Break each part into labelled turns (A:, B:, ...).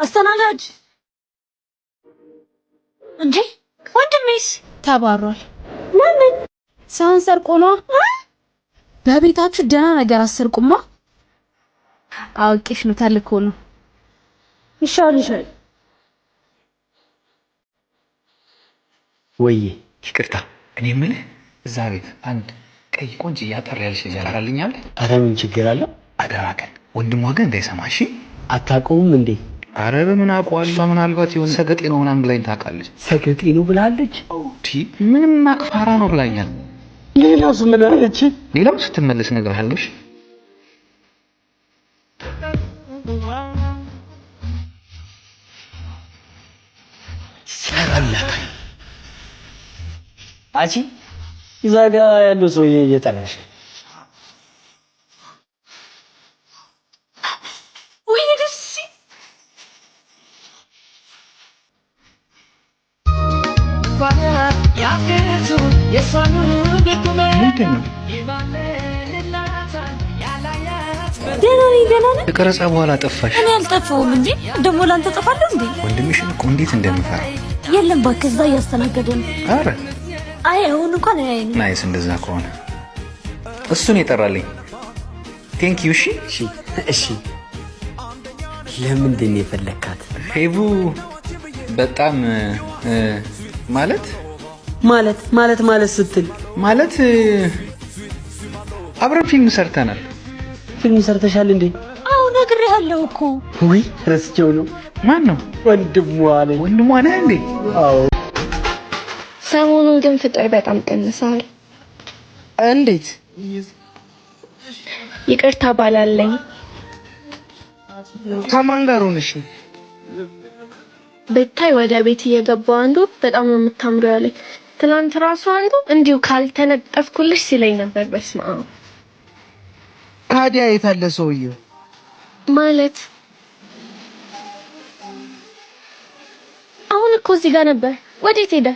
A: አስተናጋጅ እንዴ ወንድሜስ
B: ተባሯል።
A: ለምን?
B: ሳህን ሰርቆ ነው። በቤታችሁ ደህና ነገር አሰርቁማ። አውቄሽ ነው ተልኮ ነው።
A: ይሻልሻል።
C: ወይ ይቅርታ፣ እኔ የምልህ እዛ ቤት አንድ ቀይ ቆንጆ ያጠር ያለሽ ልጅ አላልኛል?
D: አረ ምን ችግር አለ?
C: አደራ ግን ወንድሟ ግን እንዳይሰማሽ።
D: አታውቀውም እንዴ?
C: አረ በምን አውቀዋለሁ? ምናልባት የሆነ ሰገጤ ነው ምናምን ብላኝ ታውቃለች።
D: ሰገጤ ነው ብላለች?
C: ምንም አቅፋራ ነው ብላኛል።
D: ሌላውስ ምን አለች?
C: ሌላው ስትመለስ ነገር አለሽ።
D: ሰራላት አቺ እዛ ጋ ያለው ሰውዬ እየጠራሽ
A: ወይ ደስ ደህና ነኝ።
C: ከቀረጻ በኋላ ጠፋሽ።
A: እኔ አልጠፋሁም እንዴ? ደግሞ ላንተ ጠፋለሁ እንዴ?
C: ወንድምሽን እኮ እንዴት እንደምፈራ።
A: የለም እባክህ እዛ እያስተናገደ ነው።
C: አረ
A: አይ አሁን እንኳን አይ
C: ናይስ። እንደዛ ከሆነ እሱን የጠራልኝ ቴንክ ዩ።
D: እሺ ለምንድን ነው የፈለካት?
C: ሄቡ በጣም
D: ማለት ስትል
C: ማለት አብረን ፊልም ሰርተናል።
D: ፊልም ሰርተሻል እንዴ?
A: አዎ ነግሬሃለሁ እኮ።
D: ወይ ረስቼው ነው።
C: ማን ነው?
D: ወንድሟ ነህ እንዴ?
E: አዎ። ሰሞኑን ግን ፍቅር በጣም ቀንሰዋል።
D: እንዴት?
E: ይቅርታ ባላለኝ።
D: ከማን ጋር ሆነሽ?
E: ብታይ ወደ ቤት እየገባው አንዱ በጣም ነው የምታምረው ያለኝ። ትናንት ራሱ አንዱ እንዲሁ ካልተነጠፍኩልሽ ሲለኝ ነበር። በስመ አብ።
D: ታዲያ የት አለ ሰውዬው?
E: ማለት አሁን እኮ እዚህ ጋር ነበር። ወዴት ሄደ?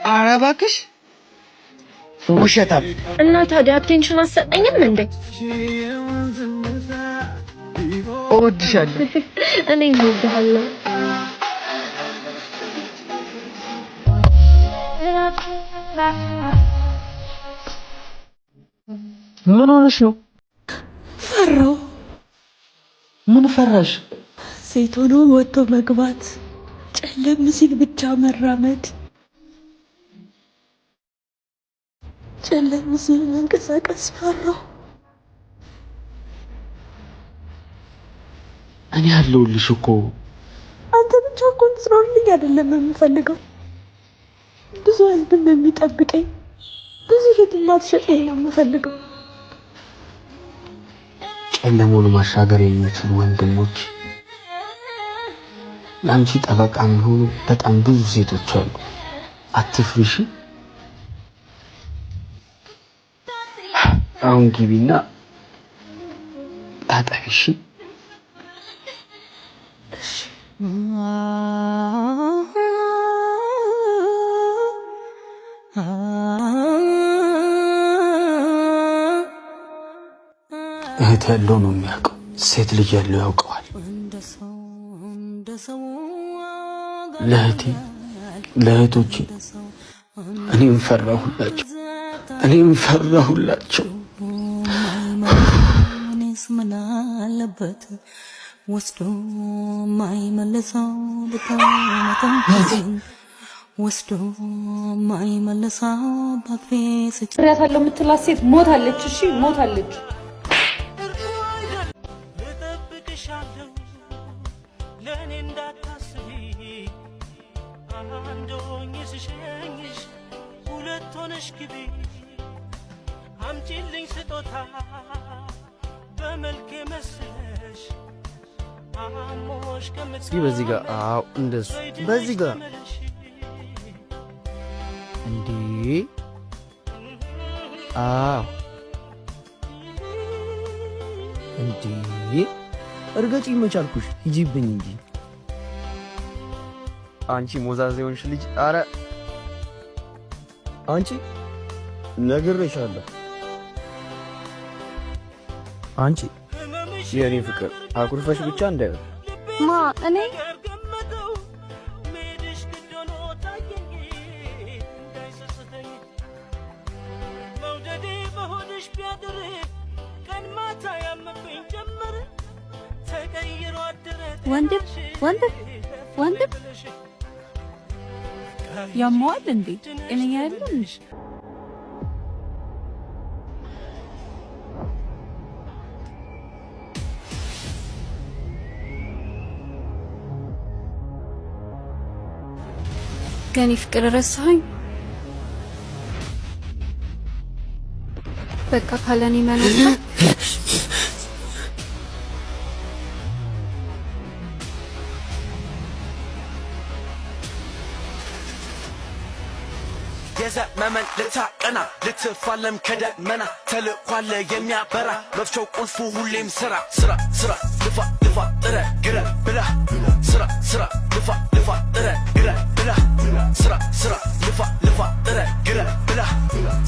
D: ኧረ እባክሽ ውሸታም።
E: እና ታዲያ አቴንሽን አትሰጠኝም እንዴ?
D: እወድሻለሁ።
E: እኔ እወድሃለሁ።
D: ምን ሆነሽ ነው?
A: ፈራው።
D: ምን ፈራሽ?
A: ሴት ሆኖ ወጥቶ መግባት፣ ጨለም ሲል ብቻ መራመድ፣ ጨለም ሲል መንቀሳቀስ ፈራው።
D: እኔ ያለሁልሽ እኮ።
A: አንተ ብቻ እኮ እንድትኖርልኝ አይደለም የምፈልገው። ብዙ ህዝብ የሚጠብቀኝ፣ ብዙ ፊት ማትሸጠኝ ነው የምፈልገው።
D: ጨለማውን ማሻገር የሚችሉ ወንድሞች፣ ለአንቺ ጠበቃ የሚሆኑ በጣም ብዙ ሴቶች አሉ። አትፍሪሽ። አሁን ግቢና ታጠቢሽ። እህት ያለው ነው የሚያውቀው። ሴት ልጅ ያለው ያውቀዋል። ለእህቴ ለእህቶቼ እኔም ፈራሁላቸው።
A: ምን አለበት ወስዶ ማይመለሰው ወስዶ ማይመለሰው ባፌስ
B: ያታለው የምትላት ሴት ሞታለች። እሺ ሞታለች።
F: ለኔ እንዳታስቢ አንዶኝ ስሸኝሽ ሁለት ሆነሽ ግቢ አምጪልኝ ስጦታ በመልክ መስለሽ አሞሽ
D: እስኪ በዚህ ጋር አዎ፣ እንደሱ በዚህ ጋር እንዴ! አዎ እንዴ! እርገጪ መቻልኩሽ ሂጂብኝ እንጂ አንቺ ሞዛዜውንሽ ልጅ። አረ አንቺ ነግሬሻለሁ። አንቺ የኔ ፍቅር አኩርፈሽ ብቻ እንዳይሆን
B: ማ እኔ
F: ሜድሽ ግድ ሆኖ ታየኝ እንዳይሰስተኝ መውደዴ በሆድሽ ቢያድር ቀን ማታ ያመብኝ ጀመር ተቀይሮ አደረ
B: ወንድም ያሟል እንዴ እኔ ያለን ከኔ ፍቅር ረሳኸኝ በቃ ካለኔ መኖር
G: የዘመመን ልታቀና ልትፋለም ከደመና ተልኳለ የሚያበራ መፍቻው ቁልፉ ሁሌም ስራ ስራ ስራ ልፋ ልፋ ጥረ ግረ ብላ ስራ ስራ ልፋ ልፋ ጥረ ግረ ብላ ስራ ስራ ልፋ ልፋ ጥረ ግረ ብላ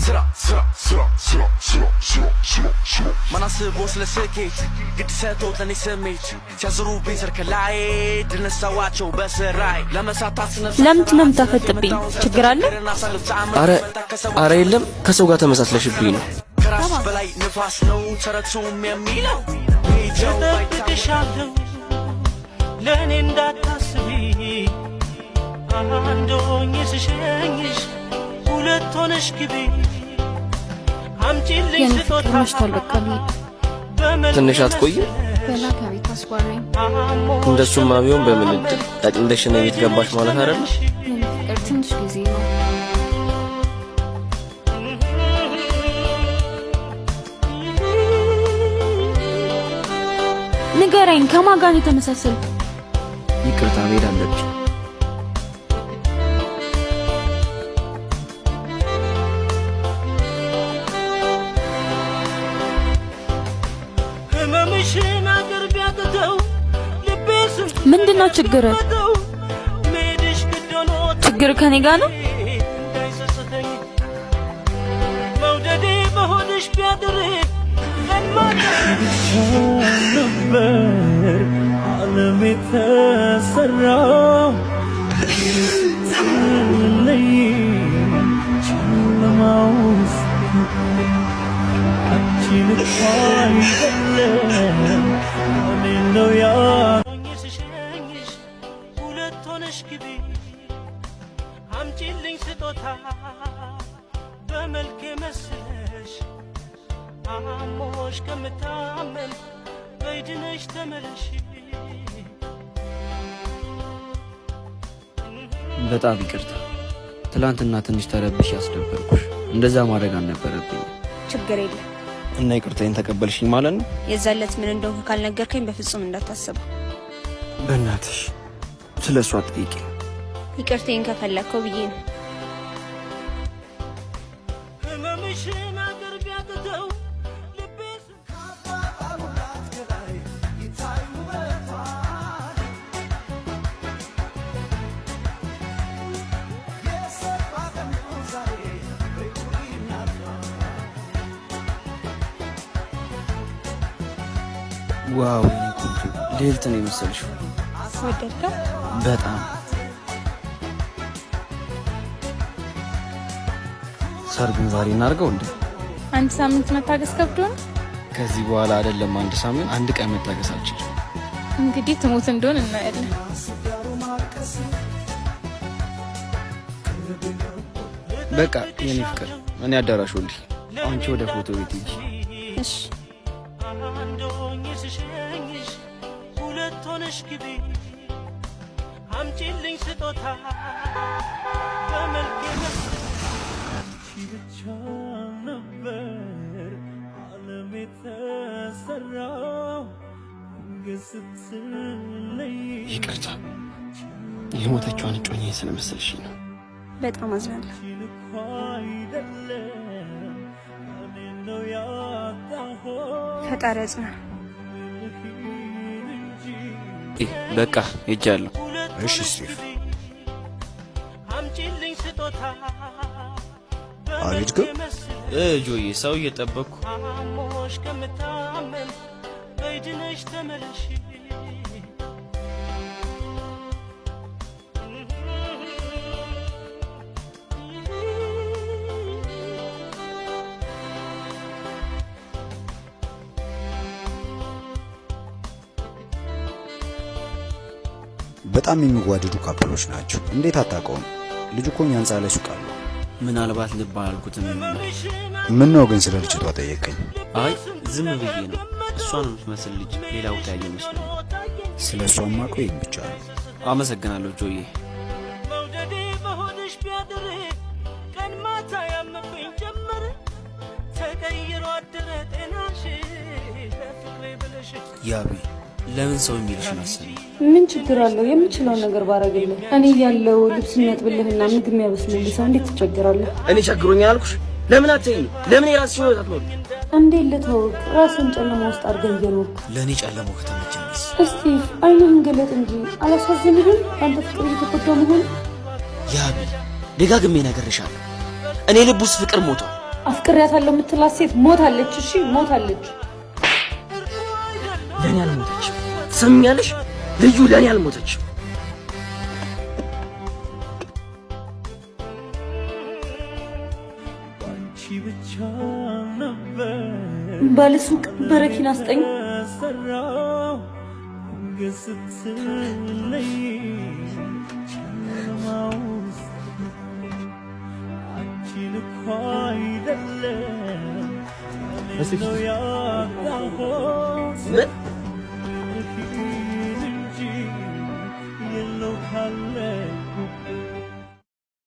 G: ስራ ስራ ስራ ስራ ስራ ስራ ስራ ማናስቦ ስለ ስኬት ግድ ሰጥቶት ለኔ ስሜት ሲያዝሩብኝ ሰርከላይ ድነሳዋቸው በስራይ ለመሳታት ስነፍስ
B: ለምንድን ነው የምታፈጥብኝ? ችግር አለ?
H: አረ የለም ከሰው ጋር ተመሳስለሽብኝ ነው።
G: ከራስ በላይ ንፋስ ነው ተረቱም የሚለው
F: እጠብቅሻለሁ ለእኔ እንዳታስቢ አንድ ሆኜ ስሸኝሽ ሁለት ሆነሽ ግቢ አምጪልኝ ስጦታ
H: ትንሽ አትቆይም?
B: በላ ከቤት አስጓራኝ።
H: እንደሱማ ቢሆን በምን እድል ጠቅልለሽ ነው ቤት ገባሽ ማለት አይደል?
B: ትንሽ ጊዜ ነው። ንገረኝ ከማን ጋር ነው የተመሳሰልኩ?
H: ይቅርታ መሄድ አለብኝ።
F: ህመምሽን አገር ቢያቅተው ልቤ ስንት
B: ምንድነው ችግር?
F: ሜድሽ ግድ ሆኖ
B: ችግር ከኔ ጋር ነው?
F: እንዳይሰስተኝ መውደዴ በሆድሽ ቢያድር ቀን ማታ ነበር ዓለም የተሰራው ስትለይ ጨለማ ውስጥ አንቺን እኮ አይደለም እኔ ነው ስሸኝሽ ሁለት ሆነሽ ግቢ አምጪልኝ ስጦታ በመልክ መስለሽ አሞሽ ከምታመን በይድነሽ ተመለሽ።
D: በጣም ይቅርታ። ትላንትና ትንሽ ተረብሽ ያስደበርኩሽ። እንደዛ ማድረግ አልነበረብኝ።
I: ችግር የለም።
D: እና ይቅርታዬን ተቀበልሽኝ ማለት ነው?
I: የዛለት ምን እንደሆነ ካልነገርከኝ በፍጹም እንዳታስበው።
D: በእናትሽ ስለሷ ጠይቂ።
I: ይቅርታዬን ከፈለከው ብዬ ነው።
F: ህመምሽን አገር ቢያቅተው
D: ዋው የኔ ቆንጆ ሌልት ነው የመሰልሽው።
I: ወደድከው?
D: በጣም ሰርጉን ዛሬ እናድርገው እንዴ?
B: አንድ ሳምንት መታገስ ከብዶ ነው።
D: ከዚህ በኋላ አይደለም አንድ ሳምንት፣ አንድ ቀን መታገስ አልችልም።
B: እንግዲህ ትሞት እንደሆነ እናያለን።
D: በቃ የኔ ፍቅር እኔ አዳራሽ ወልኝ፣ አንቺ ወደ ፎቶ ቤት ሂጂ።
B: እሺ
F: አንድ ሆኜ ስሸኝሽ ሁለት ሆነሽ ግቢ አምጪልኝ ስጦታ በመልክ ብቻ ነበር ዓለም የተሰራው ስትለይ።
D: ይቅርታ የሞተችዋን እጮኛዬ ስለመሰልሽኝ ነው።
I: በጣም አዝናለሁ። ፈጣሪ ያጽና።
D: በቃ ሄጃለሁ።
H: እሺ ስቲቭ።
F: አምጪልኝ ስጦታ
H: አልሄድክም?
D: ጆዬ ሰው እየጠበቅኩ።
F: አሞሽ ከምታመን በይድነሽ ተመለሽ
J: በጣም የሚዋደዱ ካፕሎች ናቸው። እንዴት አታውቀውም? ልጁ እኮ እኛ ህንጻ ላይ ሱቅ አለው።
D: ምናልባት ልብ አላልኩትም።
J: ምን ነው ግን ስለ ልጅቷ ጠየቀኝ?
D: አይ ዝም ብዬ ነው። እሷን የምትመስል ልጅ ሌላ ቦታ ያየ መስሎኝ።
J: ስለ እሷማ ቆይ ብቻ ነው።
D: አመሰግናለሁ ጆዬ።
F: መውደዴ በሆድሽ ቢያድር ቀን ማታ ያምብኝ ጀመረ ተቀይሮ አደረ ጤናሽ ለፍቅሬ ብለሽ
D: ያቢ ለምን ሰው የሚልሽን አሰኝ?
A: ምን ችግር አለው? የምችለውን ነገር ባረግልህ። እኔ ያለው ልብስ የሚያጥብልህና ምግብ የሚያበስልልህ ሰው እንዴት ትቸገራለህ?
H: እኔ ቸግሮኛል አልኩሽ። ለምን አትይኝ? ለምን የራስሽ ህይወት አትኖር?
A: እንዴት ልተውክ? ራስን ጨለማ ውስጥ አድርገህ እየኖርክ።
D: ለእኔ ጨለማው ከተመቸኝስ?
A: እስቲ አይንህን ገለጥ እንጂ አላሳዝንህም? አንተ ፍቅር እየተጎዳሁ መሆን።
H: ያቢ ደጋግሜ ነግሬሻለሁ። እኔ ልብ ውስጥ ፍቅር ሞቷል።
A: አፍቅሬያታለሁ የምትላት ሴት ሞታለች። እሺ ሞታለች።
H: ለኔ አልሞተችም። ትሰሚኛለሽ? ልዩ ለኔ አልሞተችም።
A: ባለሱቅ በረኪና አስጠኝ።
H: ምን